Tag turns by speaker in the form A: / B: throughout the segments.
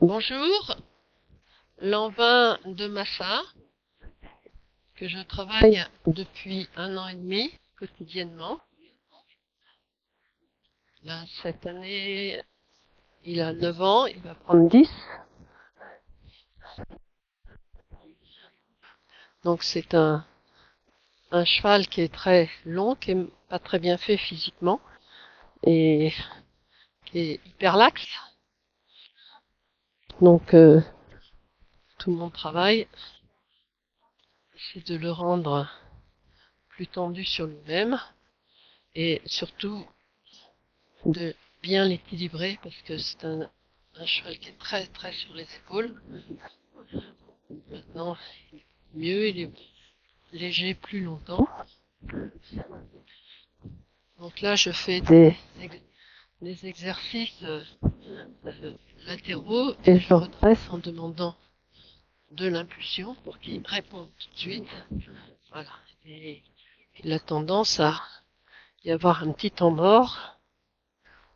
A: Bonjour, l'an 20 de Massa, que je travaille depuis 1 an et demi quotidiennement. Là, cette année, il a 9 ans, il va prendre 10. Donc c'est un cheval qui est très long, qui est pas très bien fait physiquement et qui est hyper laxe. Donc tout mon travail, c'est de le rendre plus tendu sur lui-même et surtout de bien l'équilibrer parce que c'est un cheval qui est très très sur les épaules. Maintenant, mieux, il est léger plus longtemps. Donc là, je fais des exercices latéraux et je redresse en demandant de l'impulsion pour qu'il réponde tout de suite. Voilà. Et il a tendance à y avoir un petit temps mort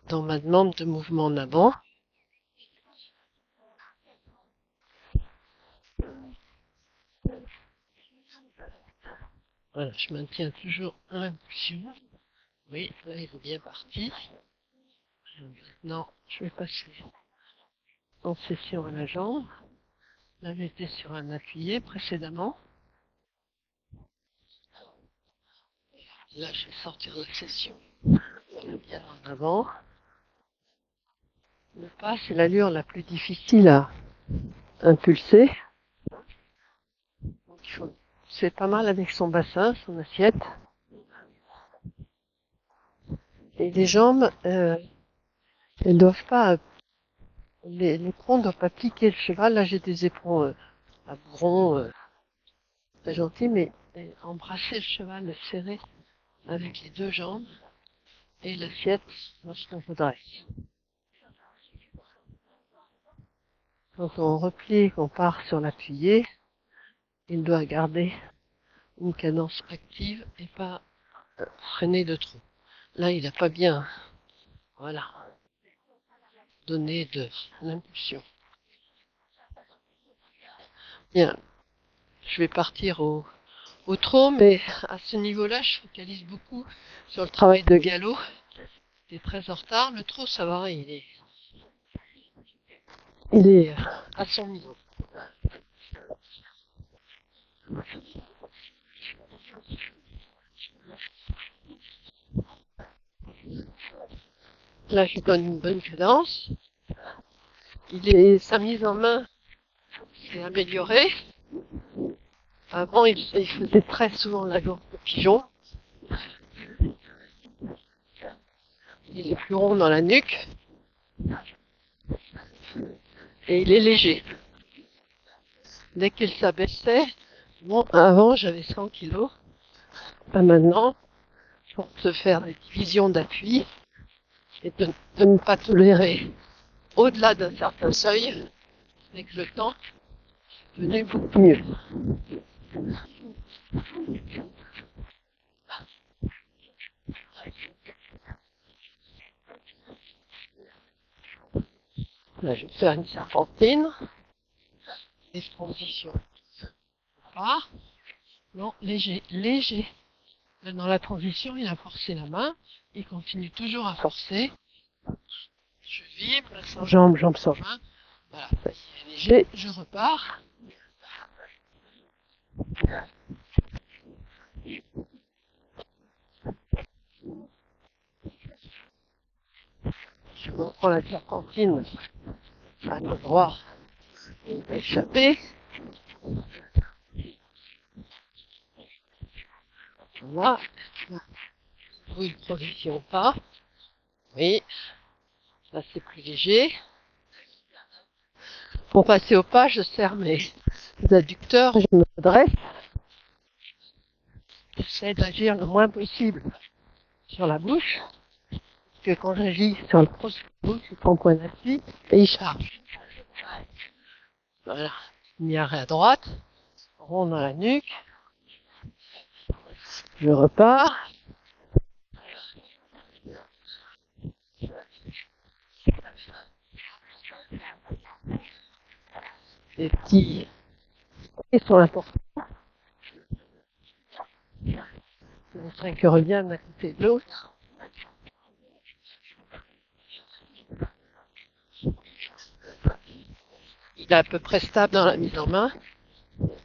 A: dans ma demande de mouvement en avant. Voilà, je maintiens toujours l'impulsion. Oui, là, il est bien parti. Maintenant, je vais passer en session à la jambe. Là, j'étais sur un appuyé précédemment. Là, je vais sortir de la session bien en avant. Le pas, c'est l'allure la plus difficile à impulser. Donc, il faut, c'est pas mal avec son bassin, son assiette. Et les jambes, elles doivent pas, l'éperon ne doit pas piquer le cheval. Là, j'ai des éperons à bourron, très gentils, mais embrasser le cheval, le serrer avec les deux jambes et l'assiette lorsqu'on redresse. Quand on replie, qu'on part sur l'appuyé, il doit garder une cadence active et pas freiner de trop. Là, il n'a pas bien, voilà, donné de l'impulsion. Bien, je vais partir au trot, mais à ce niveau-là, je focalise beaucoup sur le travail de galop. C'est très en retard. Le trot, ça va, il est à son niveau. Là, je donne une bonne cadence. Sa mise en main s'est améliorée. Avant, il faisait très souvent la gorge de pigeon. Il est plus rond dans la nuque. Et il est léger. Dès qu'il s'abaissait, bon, avant j'avais 100 kilos. Maintenant, pour se faire des divisions d'appui et de ne pas tolérer au-delà d'un certain seuil, avec le temps, venait beaucoup mieux. Là, je vais faire une serpentine, des transitions. Ah, non, léger, léger. Là, dans la transition, il a forcé la main, il continue toujours à forcer. Je vibre, sans jambe, jambe sans main. Voilà, ça y est, léger, je repars. Je reprends la serpentine à l'endroit où il va échapper. Voilà. Vous ne progression pas. Oui, là c'est plus léger. Pour passer au pas, je serre mes adducteurs et je me redresse. J'essaie d'agir le moins possible sur la bouche. Parce que quand j'agis sur la grosse bouche, il prend point d'appui et il charge. Voilà. Mis arrêt à droite. Rond dans la nuque. Je repars. Les petits ils sont importants. On trinque bien d'un côté et de l'autre. Il est à peu près stable dans la mise en main.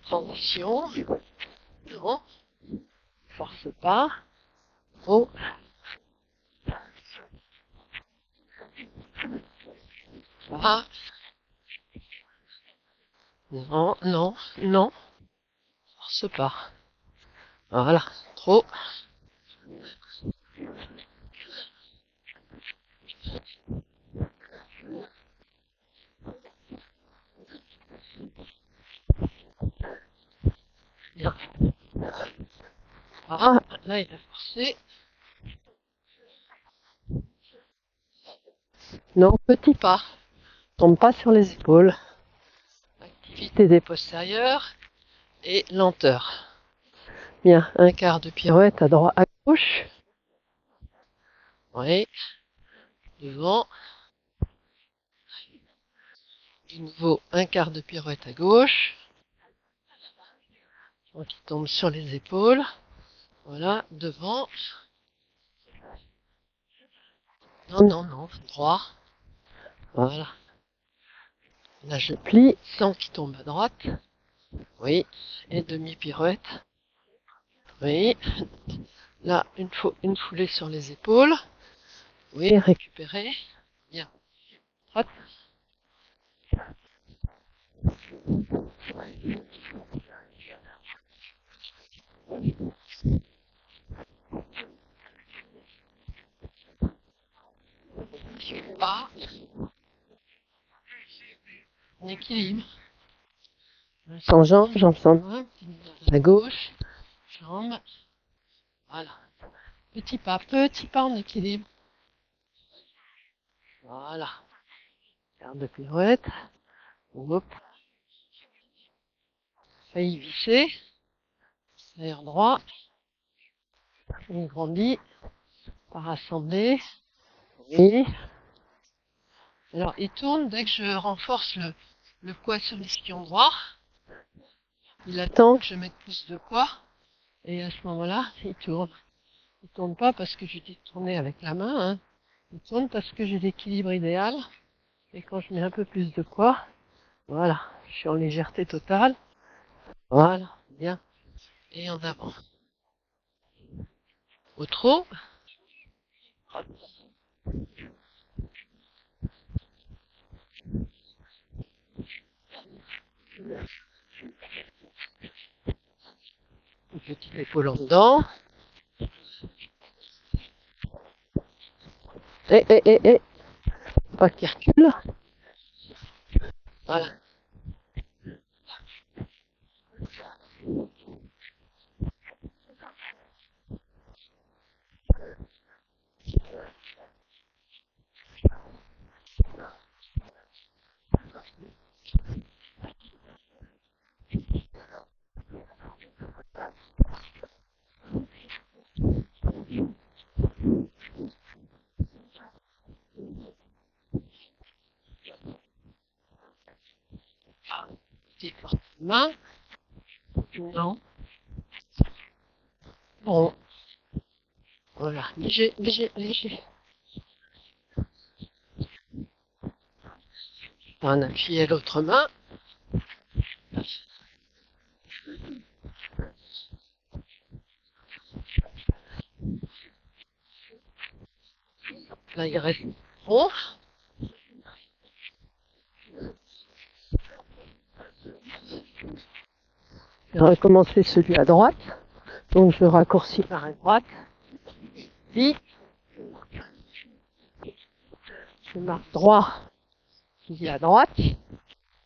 A: Transition. Non. Force pas. Oh. Ah. Non, non, non. Force pas. Voilà. Trop. Bien. Ah, là il a forcé. Non, petit pas. Tombe pas sur les épaules. Activité des postérieurs et lenteur. Bien, un quart de pirouette à droite, à gauche. Oui, devant. De nouveau, un quart de pirouette à gauche. Donc il tombe sur les épaules. Voilà, devant. Non, non, non, droit. Voilà. Là je plie sans qu'il tombe à droite. Oui, et demi-pirouette. Oui. Là, une foulée sur les épaules. Oui, récupérer. Bien. Hop. Pas. En équilibre. Sans jambe, jambe sans main. À gauche. Jambe. Voilà. Petit pas en équilibre. Voilà. Quart de pirouette. Hop. Failli visser. Serre droit. Il grandit. Pas rassemblé. Oui. Alors, il tourne dès que je renforce le poids sur l'ischio droit. Il attend que je mette plus de poids. Et à ce moment-là, il tourne. Il tourne pas parce que je dis de tourner avec la main. Hein. Il tourne parce que j'ai l'équilibre idéal. Et quand je mets un peu plus de poids, voilà, je suis en légèreté totale. Voilà, bien. Et en avant. Au trot. Une petite épaule en dedans. Et. Pas qu'il recule. Voilà. Petite force de main. Non. Bon. Voilà. Léger, léger, léger. On appuie l'autre main. Là, il reste rond. Je vais recommencer celui à droite. Donc, je raccourcis par la droite. Puis, je marque droit, puis à droite.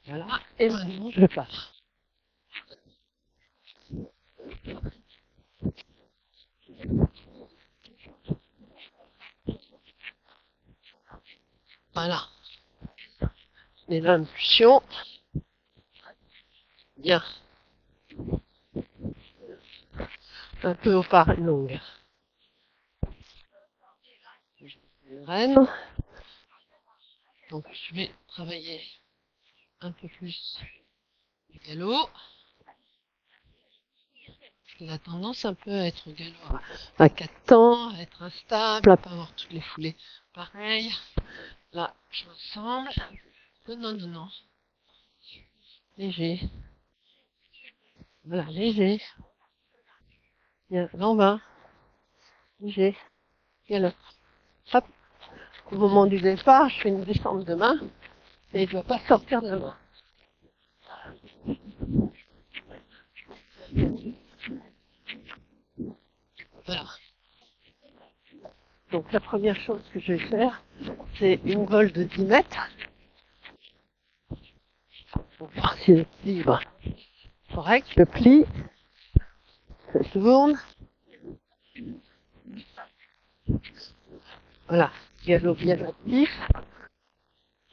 A: Voilà. Et maintenant, je pars. Voilà. Et l'impulsion. Bien. Un peu au part longue. Reine. Donc, je vais travailler un peu plus Le galop. Il a tendance un peu à être au galop à 4 temps, à être instable, à pas avoir toutes les foulées. Pareil. Là, je m'ensemble. Non, non, non, non. Léger. Voilà, léger. Bien, l'en-bas. Léger. Galop. Hop. Au moment du départ, je fais une descente de main et il ne doit pas sortir de la main. Voilà. Donc la première chose que je vais faire, c'est une vole de 10 mètres. Pour voir si l'équilibre est correct. Je plie, je tourne. Voilà. Galop bien actif.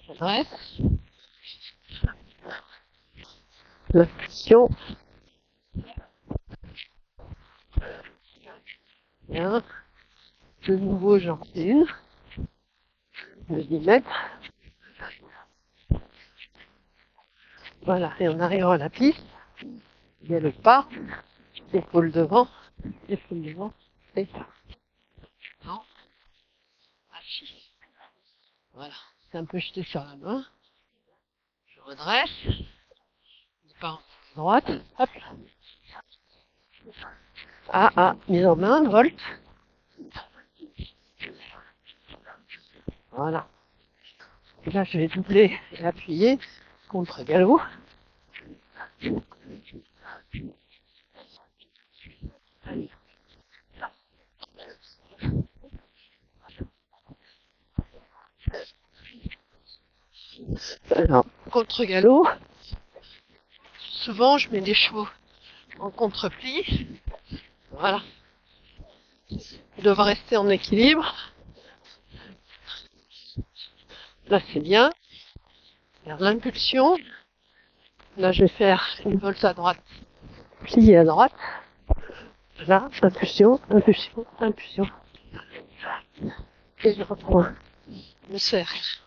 A: J'adresse. L'impulsion. Bien. De nouveau, j'en fais une. De 10 mètres. Voilà. Et en arrivant à la piste, il y a le pas. Épaule devant. Épaule devant. Et pas. Non. Assis. Voilà. C'est un peu jeté sur la main. Je redresse. Pas en droite. Hop. Mise en main, volte. Voilà. Et là, je vais doubler et appuyer contre galop. Alors, contre galop, souvent je mets les chevaux en contre-pli. Voilà. Ils doivent rester en équilibre. Là, c'est bien. Vers l'impulsion. Là, je vais faire une volte à droite, plié à droite. Là, impulsion, impulsion, impulsion. Et je reprends le cercle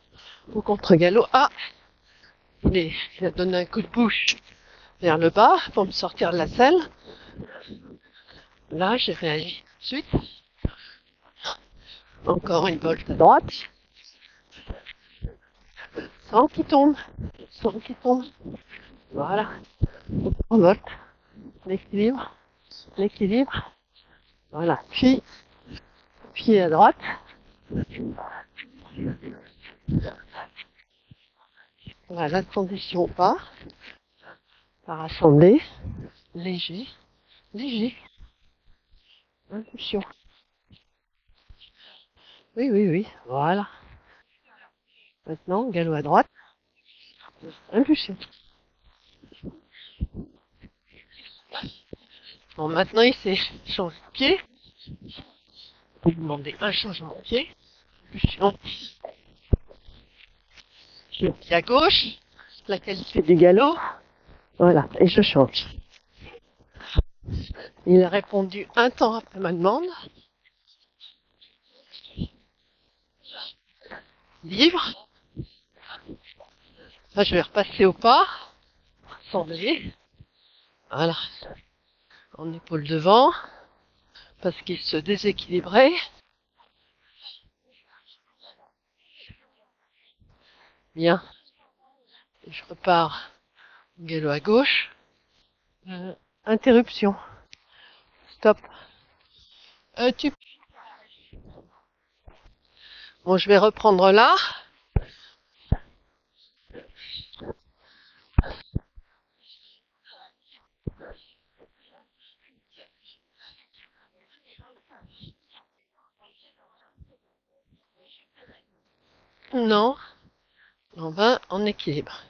A: au contre-galop. Il a donné un coup de bouche vers le bas pour me sortir de la selle. Là, j'ai réagi tout de suite. Encore une volte à droite. Sans qu'il tombe. Sans qu'il tombe. Voilà. En volte. L'équilibre. L'équilibre. Voilà. Puis, pied à droite. Voilà, la transition pas. Par assemblée. Léger. Léger. Impulsion. Oui, oui, oui. Voilà. Maintenant, galop à droite. Impulsion. Bon, maintenant, il s'est changé de pied. Vous demandez un changement de pied. Impulsion. Je le pied à gauche. La qualité du galop. Voilà. Et je change. Il a répondu un temps après ma demande. Livre. Là, je vais repasser au pas. Assembler. Voilà. En épaule devant. Parce qu'il se déséquilibrait. Bien. Et je repars. Galop à gauche. Interruption. Stop. Tu... Bon, je vais reprendre là. Non. On va en équilibre.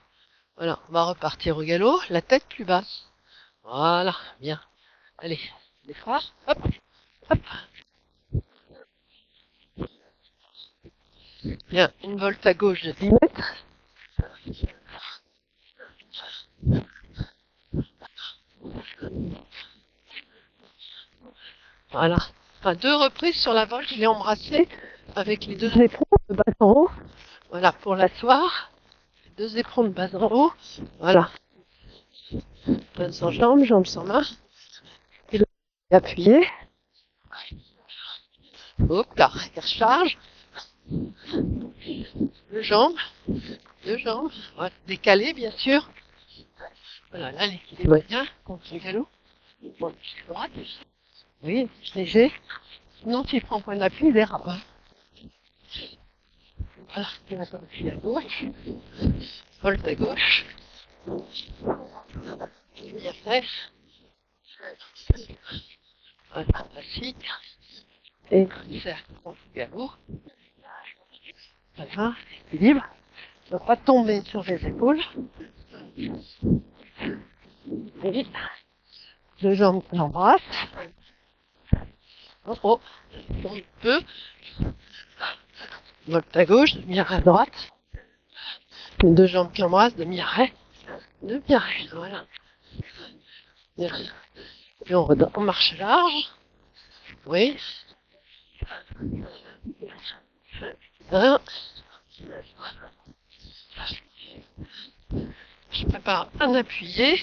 A: Voilà, on va repartir au galop, la tête plus basse. Voilà, bien. Allez, les phares, hop, hop. Bien, une volte à gauche de 10 mètres. Voilà. Enfin, 2 reprises sur la volte, je l'ai embrassé avec les 2 éperons de bas en haut. Voilà, pour l'asseoir. 2 éperons de bas en haut. Voilà. Main sans jambe, jambe sans main. Et le appuyé. Hop là, il recharge. Deux jambes. Deux jambes. Voilà, décalé bien sûr. Voilà, là l'équilibre est bien contre le galop. Bon, droite. Oui, léger. Sinon, tu prends point d'appui, il dérape. Voilà, tu vas t'appuyer à gauche. Volte à gauche. Bien fait. Voilà, classique. Et cercle contre le galop. Voilà, équilibre. Ne pas tomber sur les épaules. Et deux jambes qu'on embrasse. Oh, oh, un peu. Volte à gauche, demi-arrêt à droite. Les deux jambes qui embrassent, demi-arrêt. Demi-arrêt, voilà. Et on marche large. Oui. Un. Je prépare un appuyé.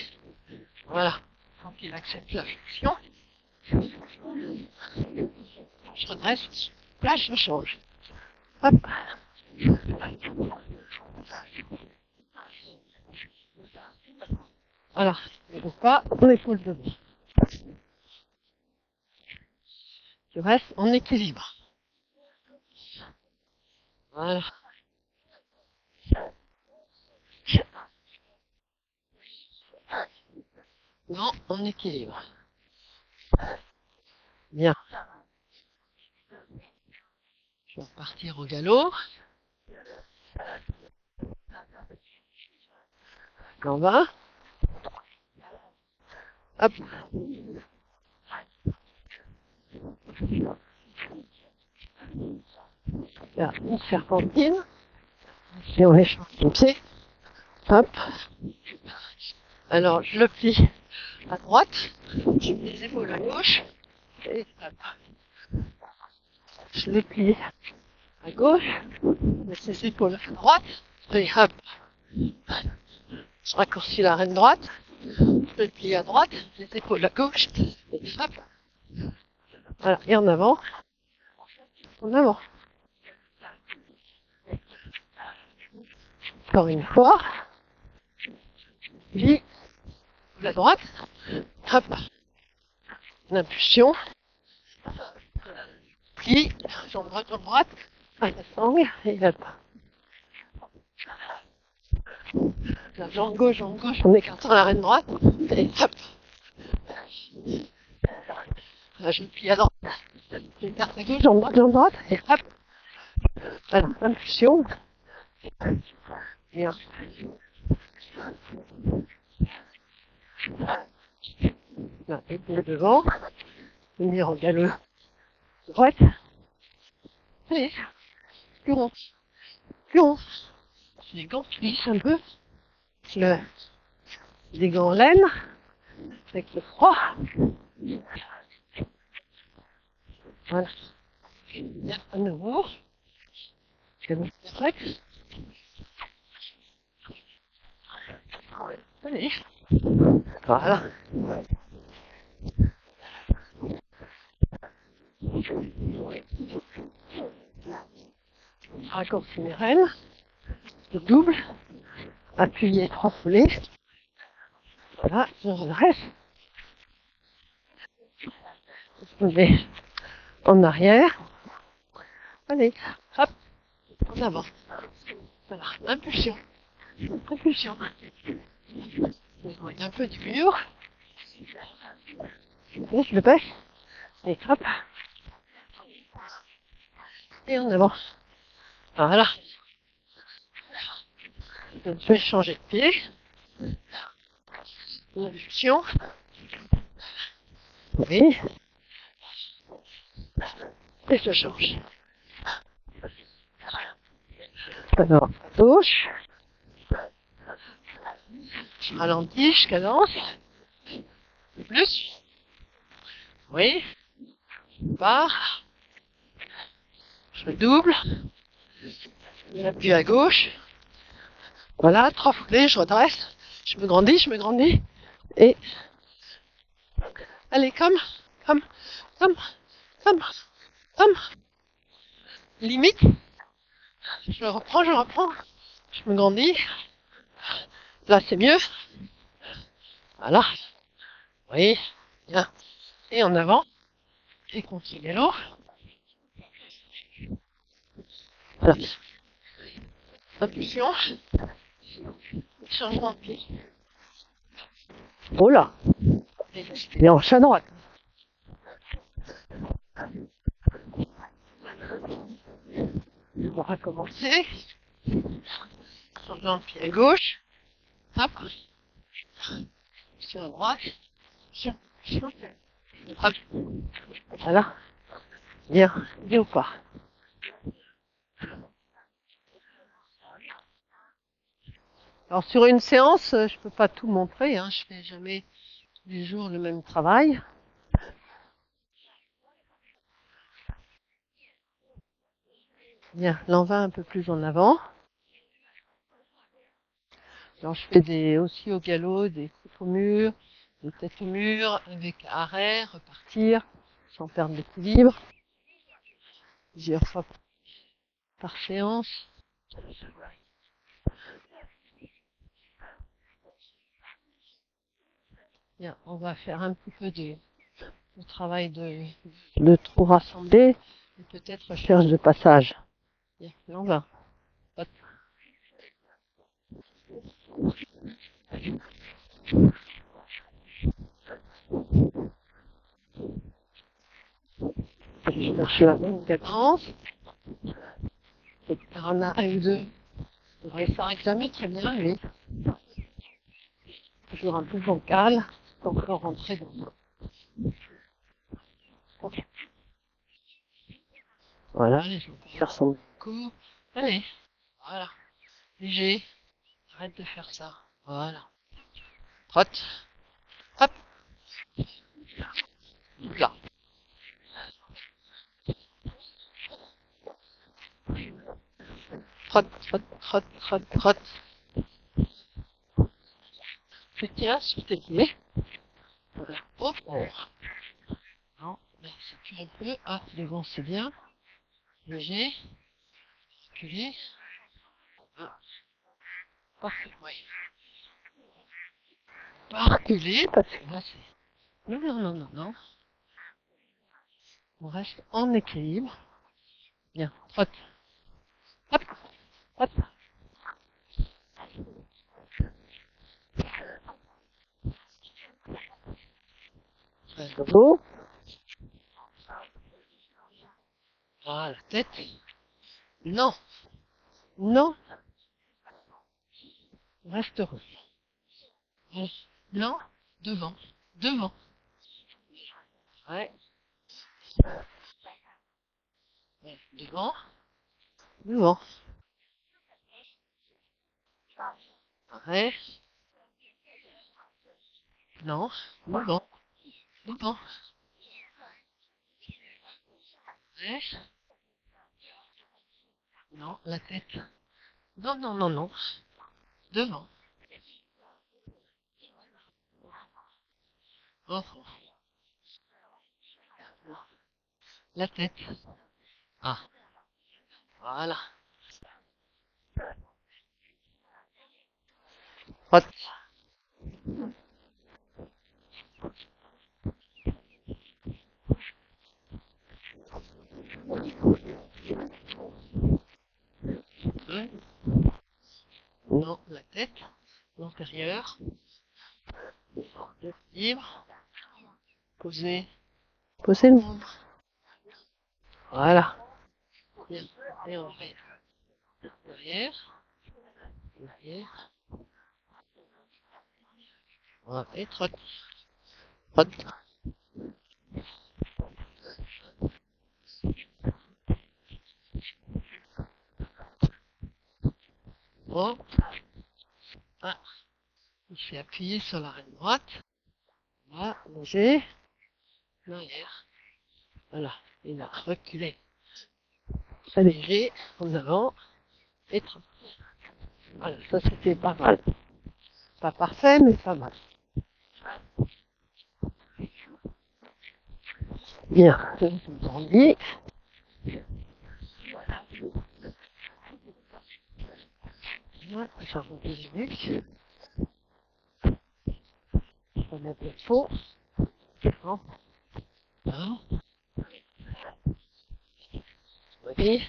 A: Voilà. Faut qu'il accepte la flexion. Je redresse. Là, je change. Hop. Voilà. Il ne faut pas en épaule devant. Tu restes en équilibre. Voilà. Non, en équilibre. Bien. Je vais repartir au galop. En bas. Hop. Là, une serpentine. Et on échange les pieds. Hop. Alors, je le plie à droite. Je mets les épaules à gauche. Et hop. Je le plie à gauche. Je mets ses épaules à droite. Et hop. Je raccourcis la reine droite. Je le plie à droite. Les épaules à gauche. Et hop. Voilà. Et en avant. En avant. Encore une fois. Plie. La droite. Hop. L'impulsion. Plie. Jambe droite. À la sangle. Et hop. La jambe gauche en écartant la reine droite. Et hop. Là, je plie à droite. J'écarte à gauche, jambe droite. Et hop. Voilà, impulsion. Bien. Là, épaule devant. Venir au galop. Droite. Allez. Plus rond. Plus rond. Les gants glissent un peu. Des gants en laine. Avec le froid. Voilà. Bien, à nouveau. Calme réflexe. Allez. Voilà. Raccourci les rênes. Le double. Appuyez 3 foulées. Voilà, je redresse. Je mets en arrière. Allez, hop, en avant. Voilà, impulsion. Impulsion. Un peu du mur. Et je le baisse. Et hop. Et en avant. Voilà. Je vais changer de pied. Impulsion. Oui. Et je change. Alors, à gauche. Je ralentis, je cadence. Plus. Oui. Je pars. Je double. J'appuie à gauche. Voilà, 3 foulées, je redresse. Je me grandis. Et allez, comme, comme, comme, comme, comme. Limite, je reprends, je me grandis. Là, c'est mieux. Voilà. Oui, bien. Et en avant. Et continuez l'eau. Voilà. Impulsion. Changement de pied. Oh là. Et en à droite. On va recommencer. Changement de pied à gauche. Hop. Sur la droite. Hop. Voilà. Bien. Bien ou pas? Alors sur une séance, je peux pas tout montrer, hein. Je fais jamais tous les jours le même travail. Bien, l'envers un peu plus en avant. Alors je fais aussi au galop des coups au mur, des têtes au mur, avec arrêt, repartir, sans perdre l'équilibre. Plusieurs fois par séance. Bien, on va faire un petit peu de travail de trou rassemblé et peut-être recherche de passage. Bien, l'envers. Hop. Je cherche la bonne cadence. On a un ou deux. Il s'arrête jamais très bien, lui. Toujours un peu vocal. Encore rentrer dans. Voilà, les gens ressemblent beaucoup. Allez, voilà. Léger. Arrête de faire ça. Voilà. Trotte. Hop. Là. Trotte, trotte, trotte, trotte, trotte. Tu tiens sur tes pieds. Voilà. Oh, oh. Non, mais c'est plus un peu. Ah, devant c'est bien. Léger. Reculer. Ah. Parfait, oui. Pas reculer parce que là c'est. Non, non, non, non, non. On reste en équilibre. Bien. Trotte. Hop. Hop. Dos. Ah, la tête. Non. Non. Reste heureux. Non. Devant. Devant. Ouais. Ouais. Devant. Devant. Ouais. Non. Devant. Devant. Ouais. Non. La tête. Non, non, non, non. Devant. Oh, oh. La tête. Ah. Voilà. Hot. Ouais. Non. La tête. L'antérieur. Libre. Posez. Posez le ventre. Voilà. Bien. Et on fait derrière. Derrière. Voilà. Et trotte. Trotte. Oh. Ah. Il fait appuyer sur l'arête droite. Là. Léger. Derrière. Voilà. Il a reculé. Très léger. En avant. Et trotte. Voilà. Ça c'était pas mal. Pas parfait, mais pas mal. Bien, vous en dites. Voilà, j'en ai on met le faux. Non. Non. Oui.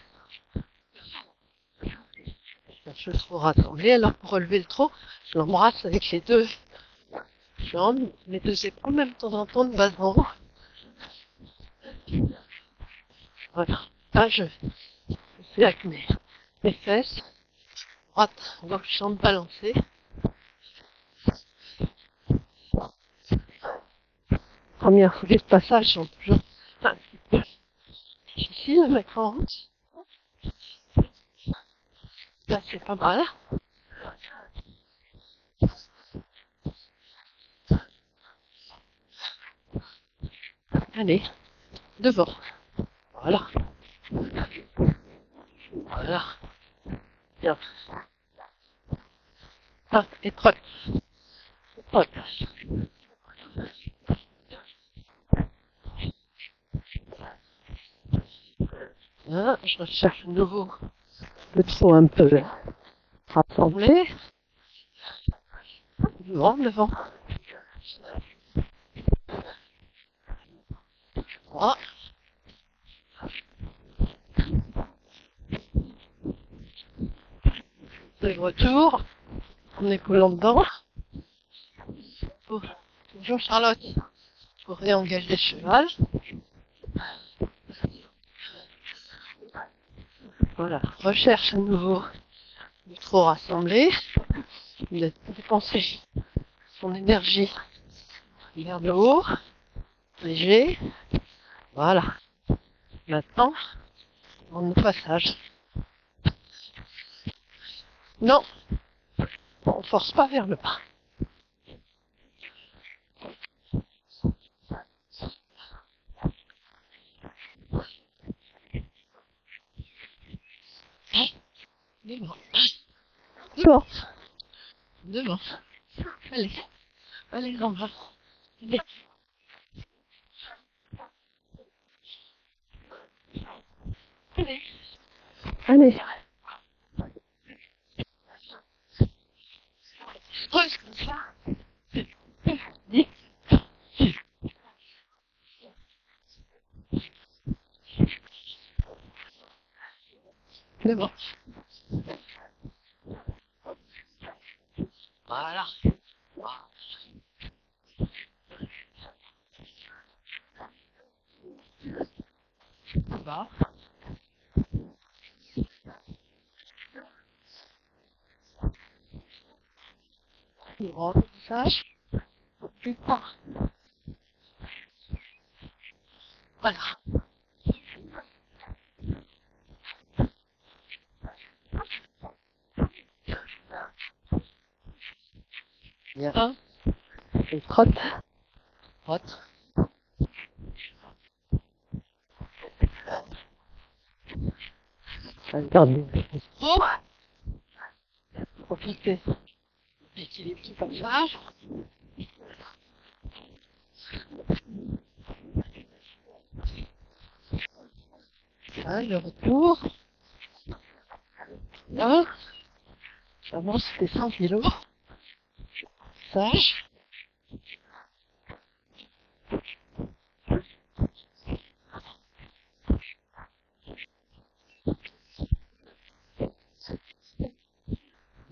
A: Je le trop rassemblé. Alors pour relever le trot, je l'embrasse avec les deux jambes, les deux épaules, même de temps en temps de bas en haut. Voilà. Là, je fais avec mes fesses. Droite, gauche, jambe balancée. Première foulée de passage, sont toujours un petit peu difficile à mettre en route. Là, c'est pas mal. Allez, devant. Voilà. Voilà. Bien. Ah, et trotte. Trotte. Là, je recherche de nouveau le trot un peu rassemblé. Devant, devant. 3. De retour. En écoulant dedans. Bonjour Charlotte. Pour réengager le cheval. Voilà. Recherche à nouveau le trot rassemblé. De dépenser son énergie vers le haut. Léger. Voilà. Maintenant, on est au passage. Non, on force pas vers le bas. Devant. Devant. Devant. Allez. Allez, en bas. Allez. Allez. Allez. Creuse comme ça. 10. Devant. Voilà. Bas. Droit, passage. Plus tard. Voilà. Bien. Et trotte. Trotte. Regardez. Oh. Profitez. L'équilibre du passage. Là, le retour. Là. J'avance, c'était 100 kilos. Sage.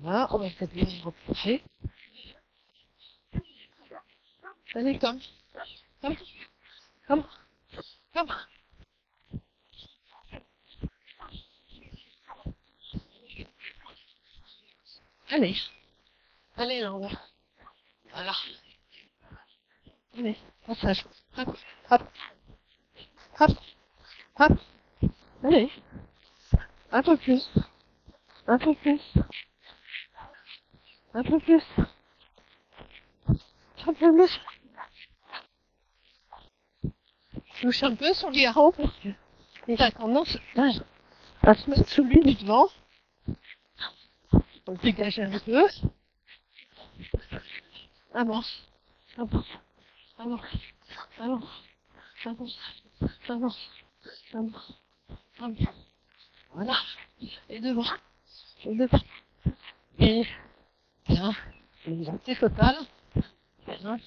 A: Là, on va peut-être bien se repousser. Allez, comme. Comme. Comme. Comme. Allez. Allez, là, on va. Voilà. Allez, passage. Hop, hop, hop, hop. Allez. Un peu plus. Un peu plus. Un peu plus. Un peu plus. Touche un peu sur le garrot parce que il a tendance à se mettre sous lui du devant. On le dégage un peu. Avance. avance, avance, avance, avance, avance, avance, avance. Voilà. Et devant, et devant. Et bien, liberté totale. Bien,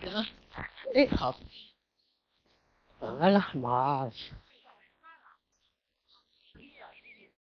A: bien. Et hop. Voilà, bravo.